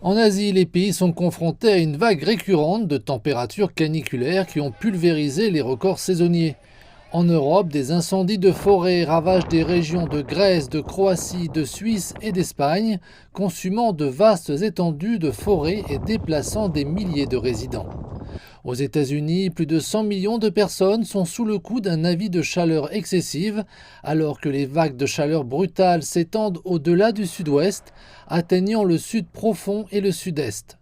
En Asie, les pays sont confrontés à une vague récurrente de températures caniculaires qui ont pulvérisé les records saisonniers. En Europe, des incendies de forêt ravagent des régions de Grèce, de Croatie, de Suisse et d'Espagne, consumant de vastes étendues de forêt et déplaçant des milliers de résidents. Aux États-Unis, plus de 100 millions de personnes sont sous le coup d'un avis de chaleur excessive, alors que les vagues de chaleur brutales s'étendent au-delà du sud-ouest, atteignant le sud profond et le sud-est.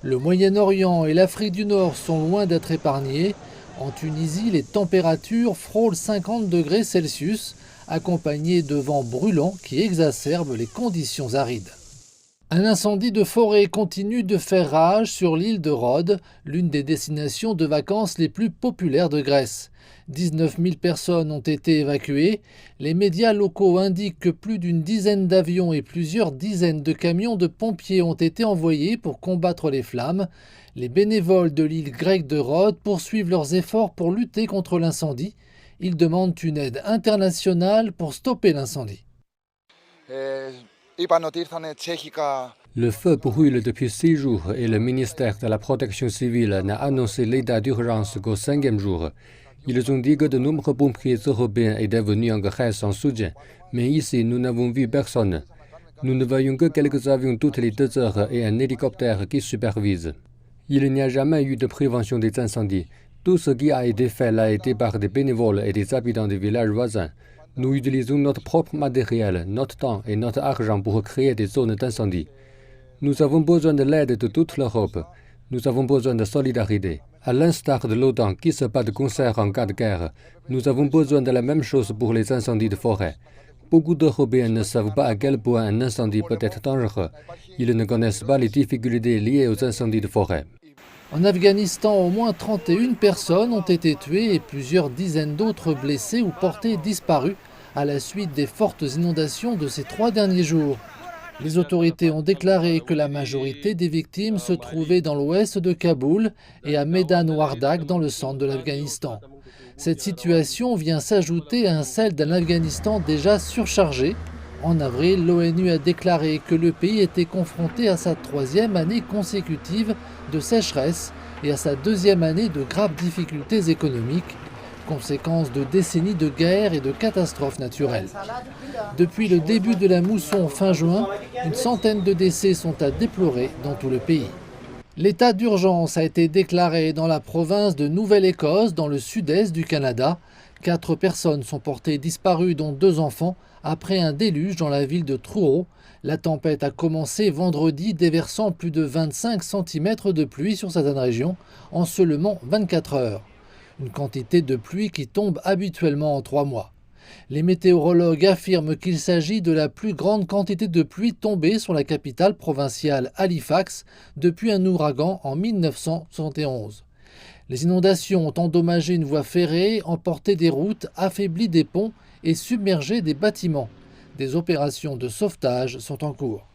Le Moyen-Orient et l'Afrique du Nord sont loin d'être épargnés. En Tunisie, les températures frôlent 50 degrés Celsius, accompagnées de vents brûlants qui exacerbent les conditions arides. Un incendie de forêt continue de faire rage sur l'île de Rhodes, l'une des destinations de vacances les plus populaires de Grèce. 19 000 personnes ont été évacuées. Les médias locaux indiquent que plus d'une dizaine d'avions et plusieurs dizaines de camions de pompiers ont été envoyés pour combattre les flammes. Les bénévoles de l'île grecque de Rhodes poursuivent leurs efforts pour lutter contre l'incendie. Ils demandent une aide internationale pour stopper l'incendie. Le feu brûle depuis 6 jours et le ministère de la Protection civile n'a annoncé l'état d'urgence qu'au 5e jour. Ils ont dit que de nombreux pompiers européens étaient venus en Grèce en soutien, mais ici nous n'avons vu personne. Nous ne voyons que quelques avions toutes les 2 heures et un hélicoptère qui supervise. Il n'y a jamais eu de prévention des incendies. Tout ce qui a été fait l'a été par des bénévoles et des habitants des villages voisins. Nous utilisons notre propre matériel, notre temps et notre argent pour créer des zones d'incendie. Nous avons besoin de l'aide de toute l'Europe. Nous avons besoin de solidarité. À l'instar de l'OTAN qui se bat de concert en cas de guerre, nous avons besoin de la même chose pour les incendies de forêt. Beaucoup d'Européens ne savent pas à quel point un incendie peut être dangereux. Ils ne connaissent pas les difficultés liées aux incendies de forêt. En Afghanistan, au moins 31 personnes ont été tuées et plusieurs dizaines d'autres blessées ou portées disparues à la suite des fortes inondations de ces 3 derniers jours. Les autorités ont déclaré que la majorité des victimes se trouvaient dans l'ouest de Kaboul et à Meydan Wardak dans le centre de l'Afghanistan. Cette situation vient s'ajouter à celle d'un Afghanistan déjà surchargé. En avril, l'ONU a déclaré que le pays était confronté à sa 3e année consécutive de sécheresse et à sa 2e année de graves difficultés économiques, conséquence de décennies de guerre et de catastrophes naturelles. Depuis le début de la mousson fin juin, une centaine de décès sont à déplorer dans tout le pays. L'état d'urgence a été déclaré dans la province de Nouvelle-Écosse, dans le sud-est du Canada. 4 personnes sont portées disparues, dont 2 enfants, après un déluge dans la ville de Truro. La tempête a commencé vendredi, déversant plus de 25 cm de pluie sur certaines régions en seulement 24 heures. Une quantité de pluie qui tombe habituellement en 3 mois. Les météorologues affirment qu'il s'agit de la plus grande quantité de pluie tombée sur la capitale provinciale Halifax depuis un ouragan en 1971. Les inondations ont endommagé une voie ferrée, emporté des routes, affaibli des ponts et submergé des bâtiments. Des opérations de sauvetage sont en cours.